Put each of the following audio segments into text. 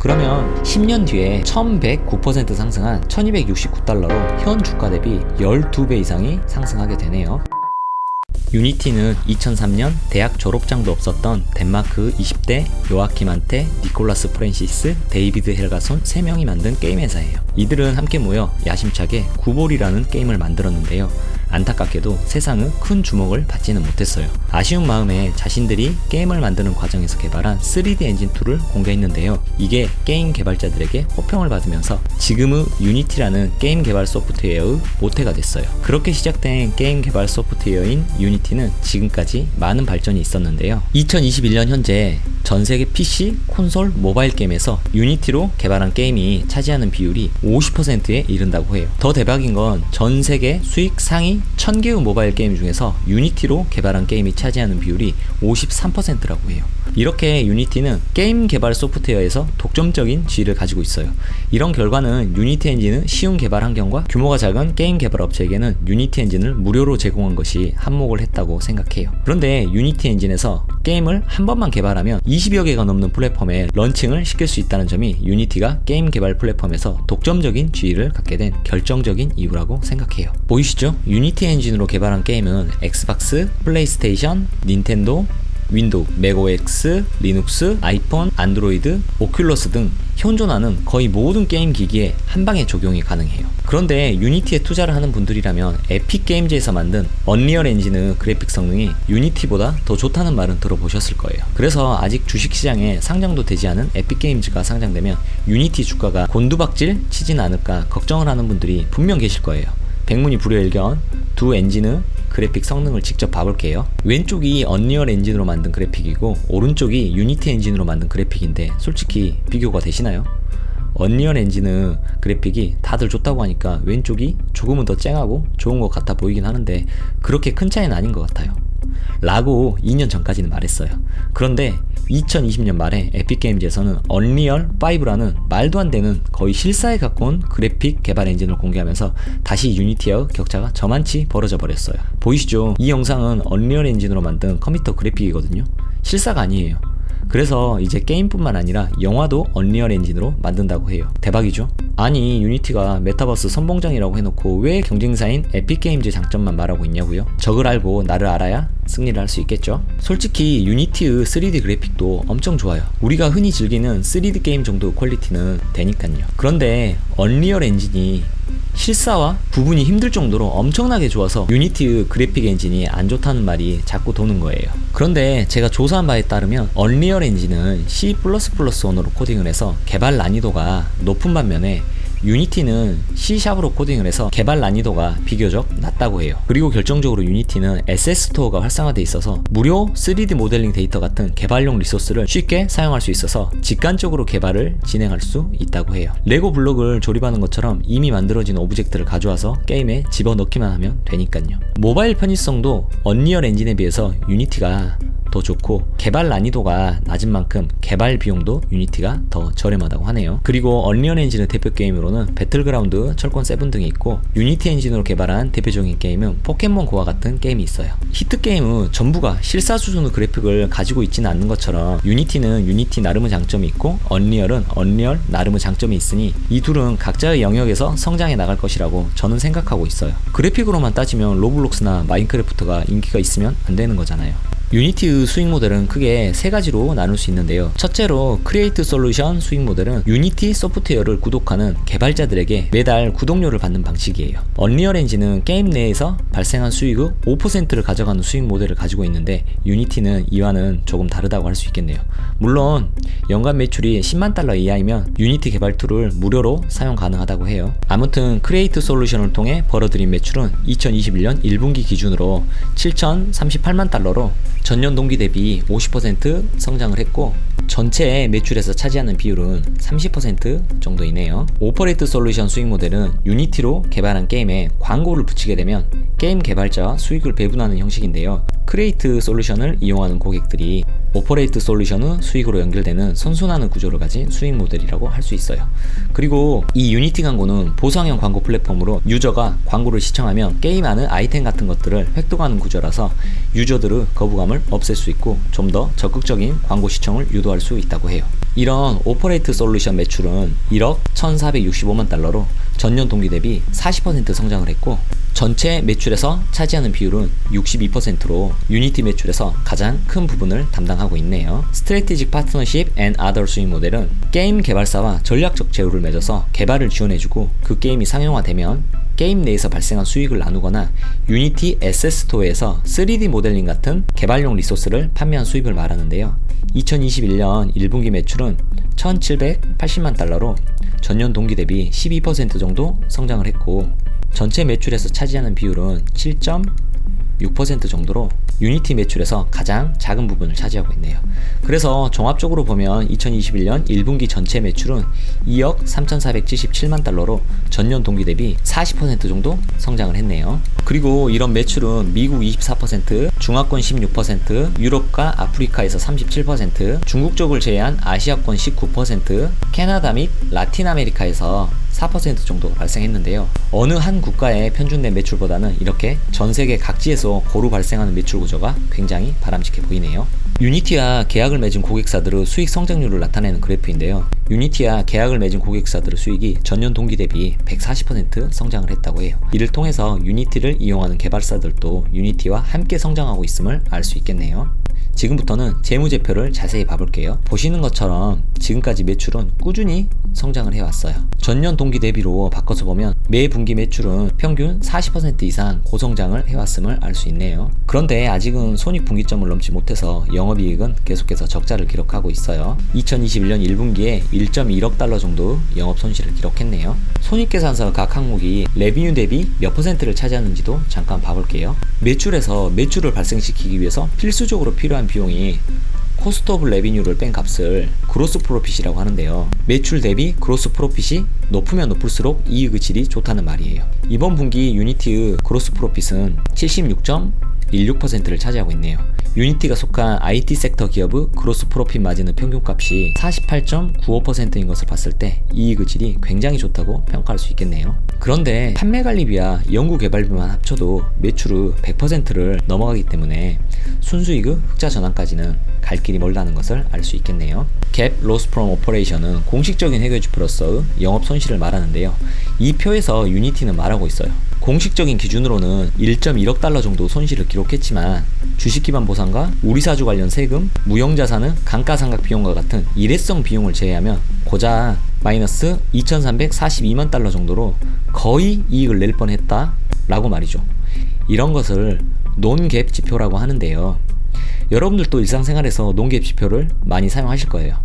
그러면 10년 뒤에 1109% 상승한 1269달러로 현 주가 대비 12배 이상이 상승하게 되네요. 유니티는 2003년 대학 졸업장도 없었던 덴마크 20대 요아킴한테 니콜라스 프랜시스, 데이비드 헬가손 3명이 만든 게임 회사예요. 이들은 함께 모여 야심차게 구볼이라는 게임을 만들었는데요. 안타깝게도 세상은 큰 주목을 받지는 못했어요. 아쉬운 마음에 자신들이 게임을 만드는 과정에서 개발한 3D 엔진2를 공개했는데요. 이게 게임 개발자들에게 호평을 받으면서 지금의 유니티라는 게임 개발 소프트웨어의 모태가 됐어요. 그렇게 시작된 게임 개발 소프트웨어인 유니티는 지금까지 많은 발전이 있었는데요. 2021년 현재 전세계 PC, 콘솔, 모바일 게임에서 유니티로 개발한 게임이 차지하는 비율이 50%에 이른다고 해요. 더 대박인 건 전세계 수익 상위 1000개의 모바일 게임 중에서 유니티로 개발한 게임이 차지하는 비율이 53%라고 해요. 이렇게 유니티는 게임 개발 소프트웨어에서 독점적인 지위를 가지고 있어요. 이런 결과는 유니티 엔진은 쉬운 개발 환경과 규모가 작은 게임 개발 업체에게는 유니티 엔진을 무료로 제공한 것이 한몫을 했다고 생각해요. 그런데 유니티 엔진에서 게임을 한 번만 개발하면 20여 개가 넘는 플랫폼에 런칭을 시킬 수 있다는 점이 유니티가 게임 개발 플랫폼에서 독점적인 지위를 갖게 된 결정적인 이유라고 생각해요. 보이시죠? 유니티 엔진으로 개발한 게임은 엑스박스, 플레이스테이션, 닌텐도, 윈도우, 맥OS, 리눅스, 아이폰, 안드로이드, 오큘러스 등 현존하는 거의 모든 게임 기기에 한방에 적용이 가능해요. 그런데 유니티에 투자를 하는 분들이라면 에픽 게임즈에서 만든 언리얼 엔진의 그래픽 성능이 유니티보다 더 좋다는 말은 들어보셨을 거예요. 그래서 아직 주식시장에 상장도 되지 않은 에픽 게임즈가 상장되면 유니티 주가가 곤두박질 치진 않을까 걱정을 하는 분들이 분명 계실 거예요. 백문이 불여일견 두 엔진의 그래픽 성능을 직접 봐볼게요. 왼쪽이 언리얼 엔진으로 만든 그래픽이고 오른쪽이 유니티 엔진으로 만든 그래픽인데 솔직히 비교가 되시나요? 언리얼 엔진의 그래픽이 다들 좋다고 하니까 왼쪽이 조금은 더 쨍하고 좋은 것 같아 보이긴 하는데 그렇게 큰 차이는 아닌 것 같아요 라고 2년 전까지는 말했어요. 그런데 2020년 말에 에픽게임즈에서는 언리얼 5라는 말도 안 되는 거의 실사에 가까운 그래픽 개발 엔진을 공개하면서 다시 유니티와 격차가 저만치 벌어져 버렸어요. 보이시죠? 이 영상은 언리얼 엔진으로 만든 컴퓨터 그래픽이거든요. 실사가 아니에요. 그래서 이제 게임뿐만 아니라 영화도 언리얼 엔진으로 만든다고 해요. 대박이죠? 아니 유니티가 메타버스 선봉장이라고 해놓고 왜 경쟁사인 에픽게임즈 장점만 말하고 있냐고요? 적을 알고 나를 알아야 승리를 할 수 있겠죠? 솔직히 유니티의 3D 그래픽도 엄청 좋아요. 우리가 흔히 즐기는 3D 게임 정도 퀄리티는 되니까요. 그런데 언리얼 엔진이 실사와 구분이 힘들 정도로 엄청나게 좋아서 유니티의 그래픽 엔진이 안 좋다는 말이 자꾸 도는 거예요. 그런데 제가 조사한 바에 따르면 언리얼 엔진은 C++원으로 코딩을 해서 개발 난이도가 높은 반면에 유니티는 C샵으로 코딩을 해서 개발 난이도가 비교적 낮다고 해요. 그리고 결정적으로 유니티는 SS스토어가 활성화되어 있어서 무료 3D 모델링 데이터 같은 개발용 리소스를 쉽게 사용할 수 있어서 직관적으로 개발을 진행할 수 있다고 해요. 레고 블록을 조립하는 것처럼 이미 만들어진 오브젝트를 가져와서 게임에 집어넣기만 하면 되니까요. 모바일 편의성도 언리얼 엔진에 비해서 유니티가 더 좋고 개발 난이도가 낮은 만큼 개발 비용도 유니티가 더 저렴하다고 하네요. 그리고 언리얼 엔진의 대표 게임으로는 배틀그라운드, 철권 7 등이 있고 유니티 엔진으로 개발한 대표적인 게임은 포켓몬고와 같은 게임이 있어요. 히트 게임은 전부가 실사 수준의 그래픽을 가지고 있지는 않는 것처럼 유니티는 유니티 나름의 장점이 있고 언리얼은 언리얼 나름의 장점이 있으니 이 둘은 각자의 영역에서 성장해 나갈 것이라고 저는 생각하고 있어요. 그래픽으로만 따지면 로블록스나 마인크래프트가 인기가 있으면 안 되는 거잖아요. 유니티의 수익 모델은 크게 세 가지로 나눌 수 있는데요. 첫째로 크리에이트 솔루션 수익 모델은 유니티 소프트웨어를 구독하는 개발자들에게 매달 구독료를 받는 방식이에요. 언리얼 엔진은 게임 내에서 발생한 수익의 5%를 가져가는 수익 모델을 가지고 있는데 유니티는 이와는 조금 다르다고 할 수 있겠네요. 물론 연간 매출이 10만 달러 이하이면 유니티 개발 툴을 무료로 사용 가능하다고 해요. 아무튼 크리에이트 솔루션을 통해 벌어들인 매출은 2021년 1분기 기준으로 7,038만 달러로 전년 동기 대비 50% 성장을 했고 전체 매출에서 차지하는 비율은 30% 정도이네요. 오퍼레이트 솔루션 수익 모델은 유니티로 개발한 게임에 광고를 붙이게 되면 게임 개발자와 수익을 배분하는 형식인데요. 크리에이트 솔루션을 이용하는 고객들이 오퍼레이트 솔루션의 수익으로 연결되는 선순환의 구조를 가진 수익 모델이라고 할 수 있어요. 그리고 이 유니티 광고는 보상형 광고 플랫폼으로 유저가 광고를 시청하면 게임 안의 아이템 같은 것들을 획득하는 구조라서 유저들의 거부감을 없앨 수 있고 좀 더 적극적인 광고 시청을 유도할 수 있다고 해요. 이런 오퍼레이트 솔루션 매출은 1억 1,465만 달러로 전년 동기 대비 40% 성장을 했고, 전체 매출에서 차지하는 비율은 62%로 유니티 매출에서 가장 큰 부분을 담당하고 있네요. 스트래티직 파트너십 앤 아더 수익 모델은 게임 개발사와 전략적 제휴를 맺어서 개발을 지원해주고, 그 게임이 상용화되면 게임 내에서 발생한 수익을 나누거나 유니티 에셋 스토어에서 3D 모델링 같은 개발용 리소스를 판매한 수입을 말하는데요. 2021년 1분기 매출은 1,780만 달러로 전년 동기 대비 12% 정도 성장을 했고, 전체 매출에서 차지하는 비율은 7.6% 정도로 유니티 매출에서 가장 작은 부분을 차지하고 있네요. 그래서 종합적으로 보면 2021년 1분기 전체 매출은 2억 3,477만 달러로 전년 동기 대비 40% 정도 성장을 했네요. 그리고 이런 매출은 미국 24%, 중화권 16%, 유럽과 아프리카에서 37%, 중국 쪽을 제외한 아시아권 19%, 캐나다 및 라틴 아메리카에서 4% 정도가 발생했는데요. 어느 한 국가의 편중된 매출보다는 이렇게 전 세계 각지에서 고루 발생하는 매출 구조가 굉장히 바람직해 보이네요. 유니티와 계약을 맺은 고객사들의 수익 성장률을 나타내는 그래프인데요. 유니티와 계약을 맺은 고객사들의 수익이 전년 동기 대비 140% 성장을 했다고 해요. 이를 통해서 유니티를 이용하는 개발사들도 유니티와 함께 성장하고 있음을 알 수 있겠네요. 지금부터는 재무제표를 자세히 봐볼게요. 보시는 것처럼 지금까지 매출은 꾸준히 성장을 해왔어요. 전년 동기 대비로 바꿔서 보면 매 분기 매출은 평균 40% 이상 고성장을 해왔음을 알 수 있네요. 그런데 아직은 손익분기점을 넘지 못해서 영업이익은 계속해서 적자를 기록하고 있어요. 2021년 1분기에 1.1억 달러 정도 영업손실을 기록했네요. 손익계산서 각 항목이 레비뉴 대비 몇 %를 차지하는지도 잠깐 봐볼게요. 매출에서 매출을 발생시키기 위해서 필수적으로 필요한 비용이 코스트 오브 레비뉴를 뺀 값을 그로스 프로핏이라고 하는데요. 매출 대비 그로스 프로핏이 높으면 높을수록 이익의 질이 좋다는 말이에요. 이번 분기 유니티의 그로스 프로핏은 76.16%를 차지하고 있네요. 유니티가 속한 IT 섹터 기업의 그로스 프로핏 마진의 평균값이 48.95%인 것을 봤을 때 이익의 질이 굉장히 좋다고 평가할 수 있겠네요. 그런데 판매관리비와 연구개발비만 합쳐도 매출의 100%를 넘어가기 때문에 순수익의 흑자 전환까지는 갈 길이 멀다는 것을 알 수 있겠네요. 갭 로스 프롬 오퍼레이션은 공식적인 회계지표로서의 영업 손실을 말하는데요. 이 표에서 유니티는 말하고 있어요. 공식적인 기준으로는 1.1억 달러 정도 손실을 기록했지만 주식기반 보상과 우리사주 관련 세금, 무형자산의 감가상각 비용과 같은 일회성 비용을 제외하면 고작 마이너스 2,342만 달러 정도로 거의 이익을 낼 뻔했다 라고 말이죠. 이런 것을 논갭 지표라고 하는데요. 여러분들도 일상생활에서 논갭 지표를 많이 사용하실 거예요.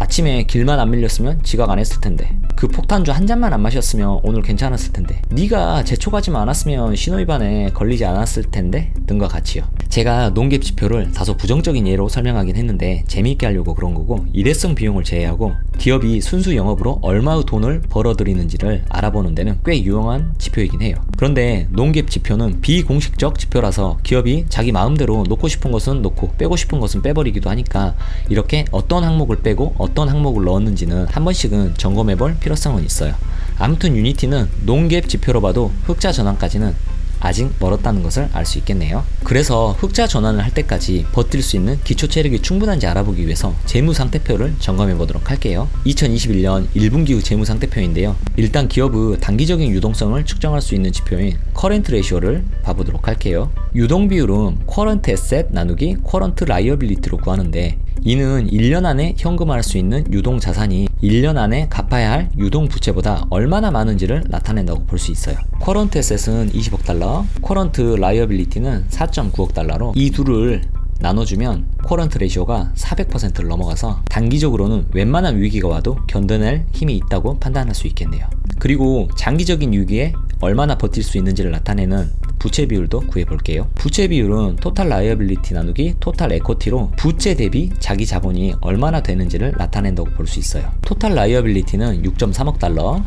아침에 길만 안 밀렸으면 지각 안 했을 텐데, 그 폭탄주 한 잔만 안 마셨으면 오늘 괜찮았을 텐데, 네가 제초가지만 않았으면 신호위반에 걸리지 않았을 텐데 등과 같이요. 제가 논갭 지표를 다소 부정적인 예로 설명하긴 했는데 재미있게 하려고 그런 거고, 일회성 비용을 제외하고 기업이 순수 영업으로 얼마의 돈을 벌어들이는지를 알아보는 데는 꽤 유용한 지표이긴 해요. 그런데 논갭 지표는 비공식적 지표라서 기업이 자기 마음대로 놓고 싶은 것은 놓고 빼고 싶은 것은 빼버리기도 하니까 이렇게 어떤 항목을 빼고 어떤 항목을 넣었는지는 한 번씩은 점검해볼 필요성은 있어요. 아무튼 유니티는 논갭 지표로 봐도 흑자 전환까지는 아직 멀었다는 것을 알 수 있겠네요. 그래서 흑자 전환을 할 때까지 버틸 수 있는 기초 체력이 충분한지 알아보기 위해서 재무상태표를 점검해 보도록 할게요. 2021년 1분기의 재무상태표인데요. 일단 기업의 단기적인 유동성을 측정할 수 있는 지표인 커런트 레이쇼를 봐보도록 할게요. 유동 비율은 커런트 에셋 나누기 커런트 라이어빌리티로 구하는데, 이는 1년 안에 현금화할 수 있는 유동 자산이 1년 안에 갚아야 할 유동 부채보다 얼마나 많은지를 나타낸다고 볼 수 있어요. 커런트 에셋은 20억 달러, 커런트 라이어빌리티는 4.9억 달러로 이 둘을 나눠주면 커런트 레이쇼가 400%를 넘어가서 단기적으로는 웬만한 위기가 와도 견뎌낼 힘이 있다고 판단할 수 있겠네요. 그리고 장기적인 위기에 얼마나 버틸 수 있는지를 나타내는 부채 비율도 구해볼게요. 부채 비율은 토탈 라이어빌리티 나누기 토탈 에코티로 부채 대비 자기 자본이 얼마나 되는지를 나타낸다고 볼 수 있어요. 토탈 라이어빌리티는 6.3억 달러,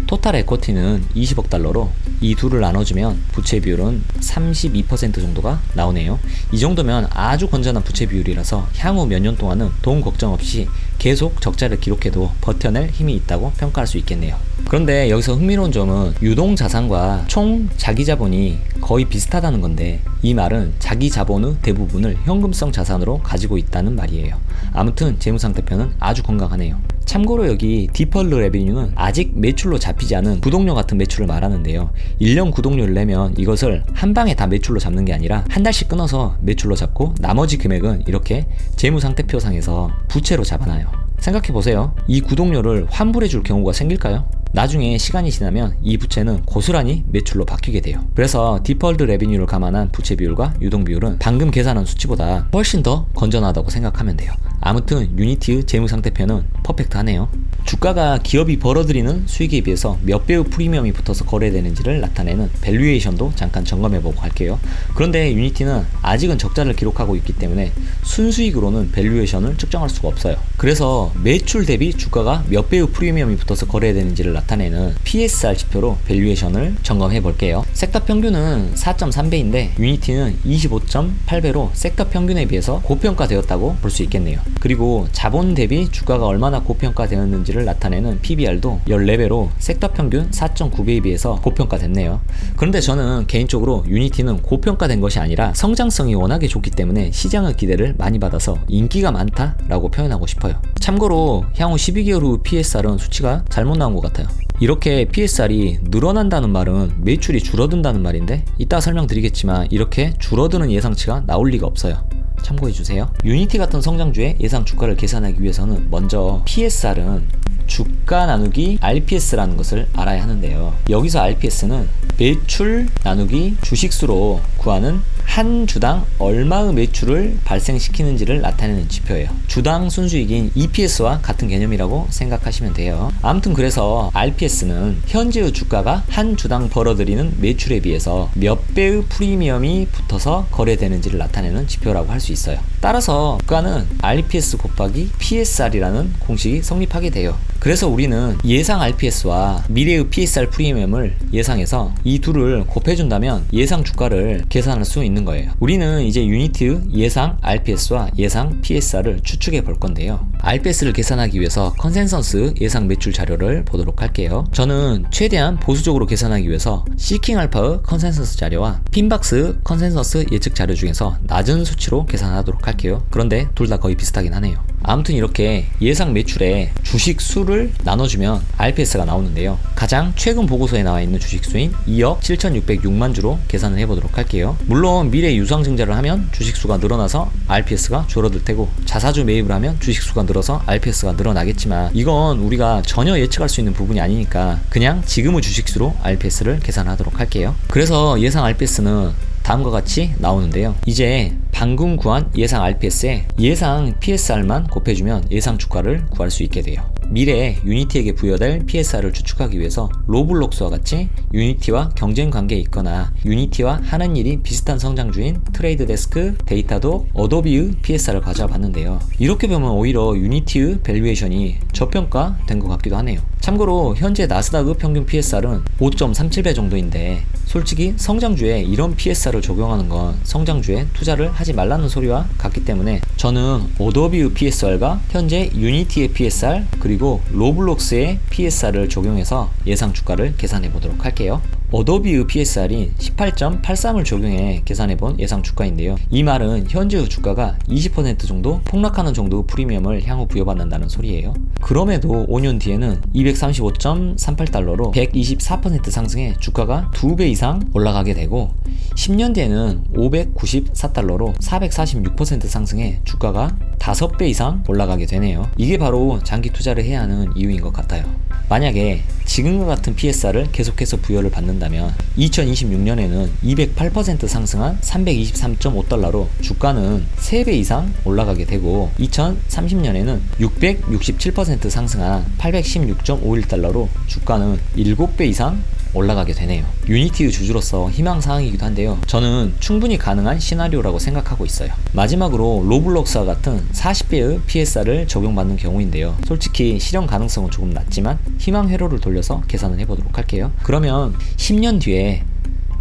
토탈 에코티는 20억 달러로 이 둘을 나눠주면 부채 비율은 32% 정도가 나오네요. 이 정도면 아주 건전한 부채 비율이라서 향후 몇 년 동안은 돈 걱정 없이 계속 적자를 기록해도 버텨낼 힘이 있다고 평가할 수 있겠네요. 그런데 여기서 흥미로운 점은 유동 자산과 총 자기 자본이 거의 비슷하다는 건데, 이 말은 자기 자본의 대부분을 현금성 자산으로 가지고 있다는 말이에요. 아무튼 재무상태표는 아주 건강하네요. 참고로 여기 디펄트 레비뉴는 아직 매출로 잡히지 않은 구독료 같은 매출을 말하는데요. 1년 구독료를 내면 이것을 한 방에 다 매출로 잡는 게 아니라 한 달씩 끊어서 매출로 잡고 나머지 금액은 이렇게 재무상태표상에서 부채로 잡아놔요. 생각해보세요. 이 구독료를 환불해 줄 경우가 생길까요? 나중에 시간이 지나면 이 부채는 고스란히 매출로 바뀌게 돼요. 그래서 디펄트 레비뉴를 감안한 부채 비율과 유동 비율은 방금 계산한 수치보다 훨씬 더 건전하다고 생각하면 돼요. 아무튼 유니티의 재무상태표는 퍼펙트하네요. 주가가 기업이 벌어들이는 수익에 비해서 몇 배의 프리미엄이 붙어서 거래되는지를 나타내는 밸류에이션도 잠깐 점검해보고 갈게요. 그런데 유니티는 아직은 적자를 기록하고 있기 때문에 순수익으로는 밸류에이션을 측정할 수가 없어요. 그래서 매출 대비 주가가 몇 배의 프리미엄이 붙어서 거래되는지를 나타내는 PSR 지표로 밸류에이션을 점검해 볼게요. 섹터 평균은 4.3배인데 유니티는 25.8배로 섹터 평균에 비해서 고평가되었다고 볼 수 있겠네요. 그리고 자본 대비 주가가 얼마나 고평가되었는지를 나타내는 PBR도 14배로 섹터 평균 4.9배에 비해서 고평가됐네요. 그런데 저는 개인적으로 유니티는 고평가된 것이 아니라 성장성이 워낙에 좋기 때문에 시장의 기대를 많이 받아서 인기가 많다라고 표현하고 싶어요. 참고로 향후 12개월 후 PSR은 수치가 잘못 나온 것 같아요. 이렇게 PSR이 늘어난다는 말은 매출이 줄어든다는 말인데, 이따 설명드리겠지만 이렇게 줄어드는 예상치가 나올 리가 없어요. 참고해주세요. 유니티 같은 성장주의 예상 주가를 계산하기 위해서는 먼저 PSR은 주가 나누기 RPS라는 것을 알아야 하는데요. 여기서 RPS는 매출 나누기 주식수로 구하는 한 주당 얼마의 매출을 발생시키는지를 나타내는 지표예요. 주당 순수익인 EPS와 같은 개념이라고 생각하시면 돼요. 아무튼 그래서 RPS는 현재의 주가가 한 주당 벌어들이는 매출에 비해서 몇 배의 프리미엄이 붙어서 거래되는지를 나타내는 지표라고 할 수 있어요. 따라서 주가는 RPS 곱하기 PSR이라는 공식이 성립하게 돼요. 그래서 우리는 예상 RPS와 미래의 PSR 프리미엄을 예상해서 이 둘을 곱해준다면 예상 주가를 계산할 수 있는 거예요. 우리는 이제 유니티의 예상 RPS와 예상 PSR을 추측해 볼 건데요. RPS를 계산하기 위해서 컨센서스 예상 매출 자료를 보도록 할게요. 저는 최대한 보수적으로 계산하기 위해서 시킹알파의 컨센서스 자료와 핀박스 컨센서스 예측 자료 중에서 낮은 수치로 계산하도록 할게요. 그런데 둘 다 거의 비슷하긴 하네요. 아무튼 이렇게 예상 매출에 주식 수를 나눠주면 RPS가 나오는데요. 가장 최근 보고서에 나와 있는 주식 수인 2억 7,606만 주로 계산을 해보도록 할게요. 물론 미래 유상 증자를 하면 주식 수가 늘어나서 RPS가 줄어들 테고, 자사주 매입을 하면 주식 수가 늘어서 RPS가 늘어나겠지만 이건 우리가 전혀 예측할 수 있는 부분이 아니니까 그냥 지금의 주식 수로 RPS를 계산하도록 할게요. 그래서 예상 RPS는 다음과 같이 나오는데요. 이제 방금 구한 예상 RPS에 예상 PSR만 곱해주면 예상 주가를 구할 수 있게 돼요. 미래에 유니티에게 부여될 PSR을 추측하기 위해서 로블록스와 같이 유니티와 경쟁 관계에 있거나 유니티와 하는 일이 비슷한 성장주인 트레이드데스크, 데이터독, 어도비의 PSR을 가져와 봤는데요. 이렇게 보면 오히려 유니티의 밸류에이션이 저평가된 것 같기도 하네요. 참고로 현재 나스닥의 평균 PSR은 5.37배 정도인데, 솔직히 성장주에 이런 PSR을 적용하는 건 성장주에 투자를 하지 말라는 소리와 같기 때문에 저는 어도비의 PSR과 현재 유니티의 PSR 그리고 로블록스의 PSR을 적용해서 예상 주가를 계산해 보도록 할게요. 어도비의 PSR이 18.83을 적용해 계산해본 예상 주가인데요. 이 말은 현재의 주가가 20% 정도 폭락하는 정도의 프리미엄을 향후 부여받는다는 소리예요. 그럼에도 5년 뒤에는 235.38달러로 124% 상승해 주가가 2배 이상 올라가게 되고, 10년 뒤에는 594달러로 446% 상승해 주가가 5배 이상 올라가게 되네요. 이게 바로 장기 투자를 해야 하는 이유인 것 같아요. 만약에 지금과 같은 PSR을 계속해서 부여를 받는다면 2026년에는 208% 상승한 323.5달러로 주가는 3배 이상 올라가게 되고, 2030년에는 667% 상승한 816.51달러로 주가는 7배 이상 올라가게 되네요. 유니티의 주주로서 희망사항이기도 한데요. 저는 충분히 가능한 시나리오라고 생각하고 있어요. 마지막으로 로블록스와 같은 40배의 PSR을 적용받는 경우인데요. 솔직히 실현 가능성은 조금 낮지만 희망 회로를 돌려서 계산을 해보도록 할게요. 그러면 10년 뒤에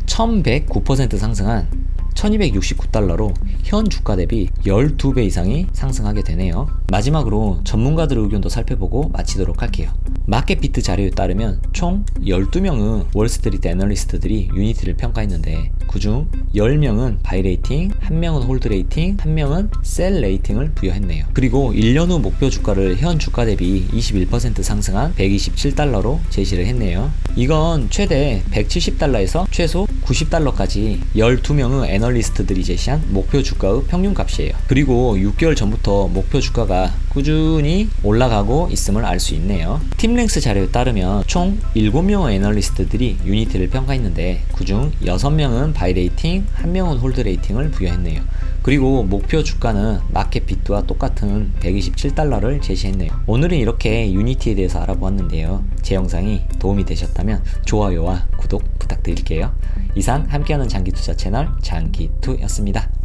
1109% 상승한 1269달러로 현 주가 대비 12배 이상이 상승하게 되네요. 마지막으로 전문가들의 의견도 살펴보고 마치도록 할게요. 마켓비트 자료에 따르면 총 12명의 월스트리트 애널리스트들이 유니티를 평가했는데 그중 10명은 바이 레이팅, 1명은 홀드 레이팅, 1명은 셀 레이팅을 부여했네요. 그리고 1년 후 목표 주가를 현 주가 대비 21% 상승한 127달러로 제시를 했네요. 이건 최대 170달러에서 최소 90달러까지 12명의 애널리스트들이 제시한 목표 주가의 평균값이에요. 그리고 6개월 전부터 목표 주가가 꾸준히 올라가고 있음을 알 수 있네요. 팀랭스 자료에 따르면 총 7명의 애널리스트들이 유니티를 평가했는데 그중 6명은 바이 레이팅, 1명은 홀드 레이팅을 부여했네요. 그리고 목표 주가는 마켓비트와 똑같은 127달러를 제시했네요. 오늘은 이렇게 유니티에 대해서 알아보았는데요. 제 영상이 도움이 되셨다면 좋아요와 구독 부탁드릴게요. 이상 함께하는 장기투자 채널 장기투였습니다.